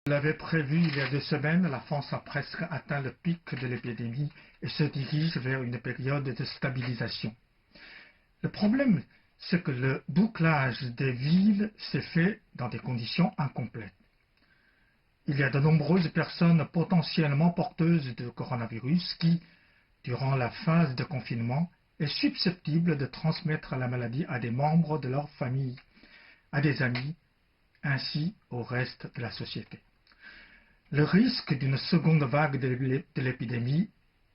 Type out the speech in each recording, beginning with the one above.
L'avait prévu il y a 2 semaines, la France a presque atteint le pic de l'épidémie et se dirige vers une période de stabilisation. Le problème, c'est que le bouclage des villes s'est fait dans des conditions incomplètes. Il y a de nombreuses personnes potentiellement porteuses de coronavirus qui, durant la phase de confinement, est susceptible de transmettre la maladie à des membres de leur famille, à des amis, ainsi au reste de la société. Le risque d'une seconde vague de l'épidémie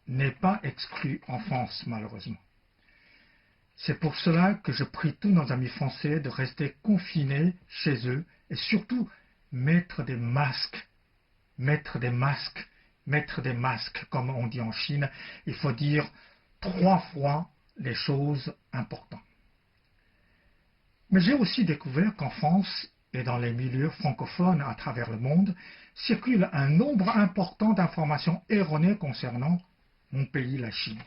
n'est pas exclu en France, malheureusement. C'est pour cela que je prie tous nos amis français de rester confinés chez eux et surtout mettre des masques, comme on dit en Chine. Il faut dire 3 fois les choses importantes. Mais j'ai aussi découvert qu'en France et dans les milieux francophones à travers le monde circule un nombre important d'informations erronées concernant mon pays, la Chine.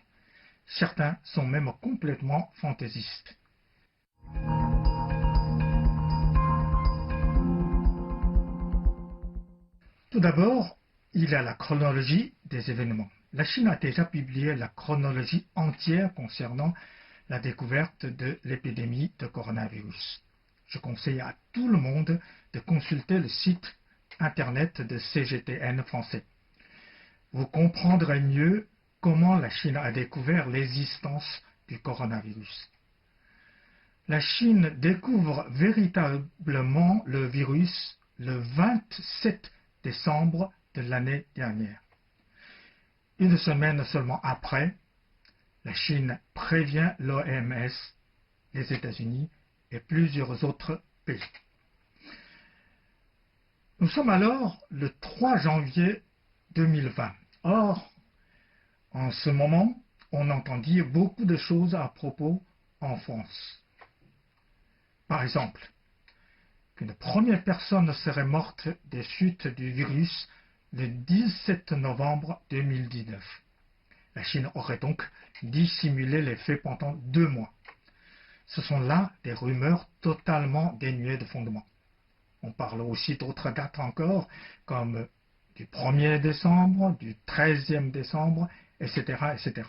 Certains sont même complètement fantaisistes. Tout d'abord, il y a la chronologie des événements. La Chine a déjà publié la chronologie entière concernant la découverte de l'épidémie de coronavirus. Je conseille à tout le monde de consulter le site internet de CGTN français. Vous comprendrez mieux comment la Chine a découvert l'existence du coronavirus. La Chine découvre véritablement le virus le 27 décembre de l'année dernière. Une semaine seulement après, la Chine prévient l'OMS, les États-Unis et plusieurs autres pays. Nous sommes alors le 3 janvier 2020. Or, en ce moment, on entend dire beaucoup de choses à propos en France. Par exemple, qu'une première personne serait morte des chutes du virus le 17 novembre 2019. La Chine aurait donc dissimulé les faits pendant 2 mois. Ce sont là des rumeurs totalement dénuées de fondement. On parle aussi d'autres dates encore, comme du 1er décembre, du 13e décembre, etc., etc.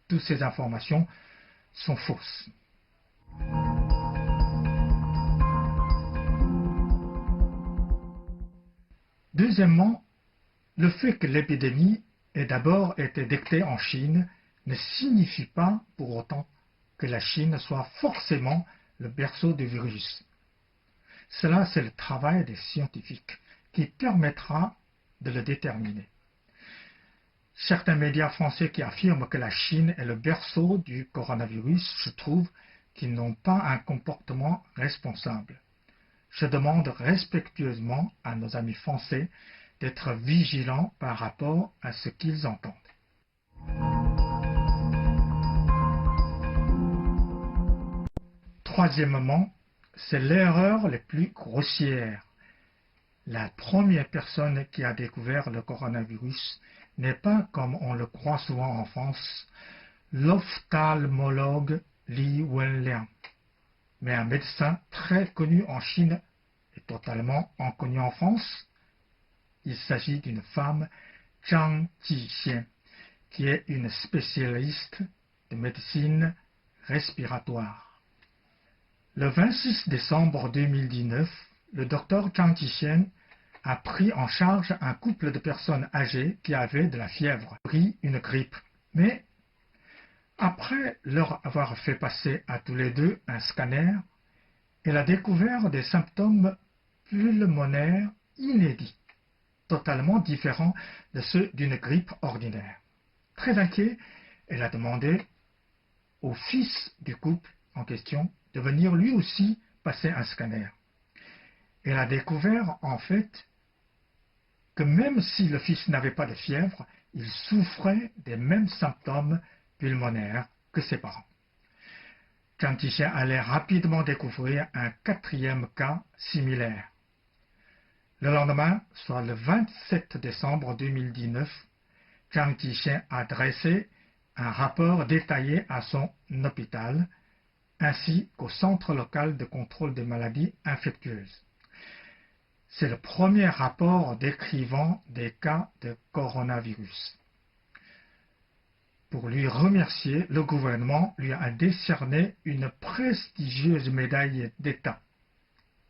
Toutes ces informations sont fausses. Deuxièmement, le fait que l'épidémie ait d'abord été détectée en Chine ne signifie pas pour autant que la Chine soit forcément le berceau du virus. Cela, c'est le travail des scientifiques qui permettra de le déterminer. Certains médias français qui affirment que la Chine est le berceau du coronavirus, je trouve qu'ils n'ont pas un comportement responsable. Je demande respectueusement à nos amis français d'être vigilants par rapport à ce qu'ils entendent. Troisièmement, c'est l'erreur la plus grossière. La première personne qui a découvert le coronavirus n'est pas, comme on le croit souvent en France, l'ophtalmologue Li Wenliang, mais un médecin très connu en Chine et totalement inconnu en France. Il s'agit d'une femme, Zhang Jixian, qui est une spécialiste de médecine respiratoire. Le 26 décembre 2019, le docteur Zhang Jixian a pris en charge un couple de personnes âgées qui avaient de la fièvre, pris une grippe. Mais après leur avoir fait passer à tous les deux un scanner, elle a découvert des symptômes pulmonaires inédits, totalement différents de ceux d'une grippe ordinaire. Très inquiet, elle a demandé au fils du couple en question de venir lui aussi passer un scanner. Elle a découvert en fait que même si le fils n'avait pas de fièvre, il souffrait des mêmes symptômes pulmonaires que ses parents. Zhang Jixian allait rapidement découvrir un 4e cas similaire. Le lendemain, soit le 27 décembre 2019, Zhang Jixian a dressé un rapport détaillé à son hôpital, ainsi qu'au Centre local de contrôle des maladies infectieuses. C'est le premier rapport décrivant des cas de coronavirus. Pour lui remercier, le gouvernement lui a décerné une prestigieuse médaille d'État.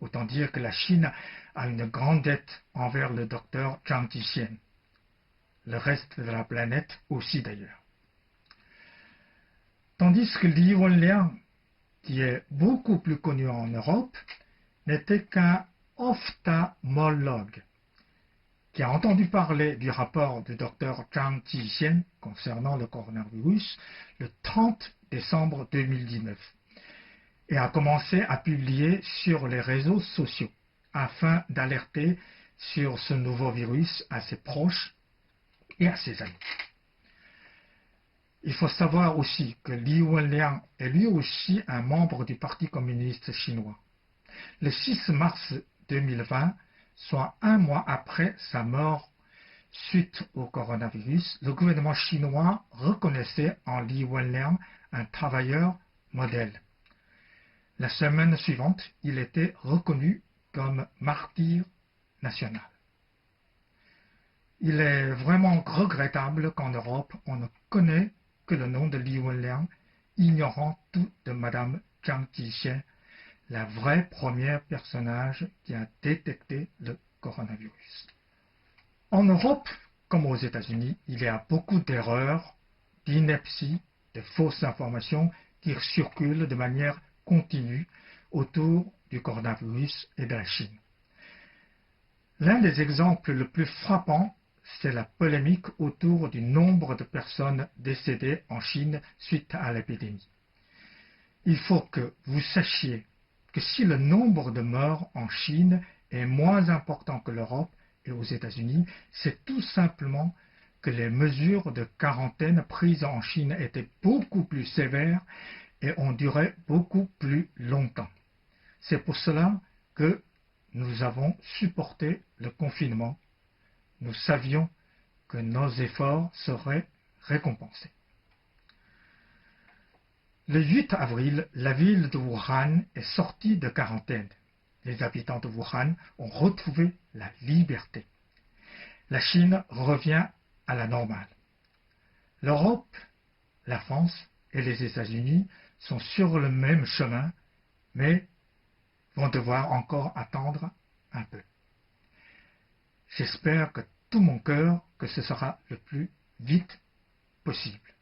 Autant dire que la Chine a une grande dette envers le docteur Zhang Jixian. Le reste de la planète aussi d'ailleurs. Tandis que Li Wenliang, qui est beaucoup plus connu en Europe, n'était qu'un ophtalmologue qui a entendu parler du rapport du docteur Zhang Jixian concernant le coronavirus le 30 décembre 2019 et a commencé à publier sur les réseaux sociaux afin d'alerter sur ce nouveau virus à ses proches et à ses amis. Il faut savoir aussi que Li Wenliang est lui aussi un membre du Parti communiste chinois. Le 6 mars 2020, soit un mois après sa mort suite au coronavirus, le gouvernement chinois reconnaissait en Li Wenliang un travailleur modèle. La semaine suivante, il était reconnu comme martyr national. Il est vraiment regrettable qu'en Europe, on ne connaît que le nom de Li Wenliang, ignorant tout de Madame Zhang Jixian, la vraie première personnage qui a détecté le coronavirus. En Europe, comme aux États-Unis, il y a beaucoup d'erreurs, d'inepties, de fausses informations qui circulent de manière continue autour du coronavirus et de la Chine. L'un des exemples les plus frappants, c'est la polémique autour du nombre de personnes décédées en Chine suite à l'épidémie. Il faut que vous sachiez que si le nombre de morts en Chine est moins important que l'Europe et aux États-Unis, c'est tout simplement que les mesures de quarantaine prises en Chine étaient beaucoup plus sévères et ont duré beaucoup plus longtemps. C'est pour cela que nous avons supporté le confinement. Nous savions que nos efforts seraient récompensés. Le 8 avril, la ville de Wuhan est sortie de quarantaine. Les habitants de Wuhan ont retrouvé la liberté. La Chine revient à la normale. L'Europe, la France et les États-Unis sont sur le même chemin, mais vont devoir encore attendre un peu. J'espère de tout mon cœur que ce sera le plus vite possible.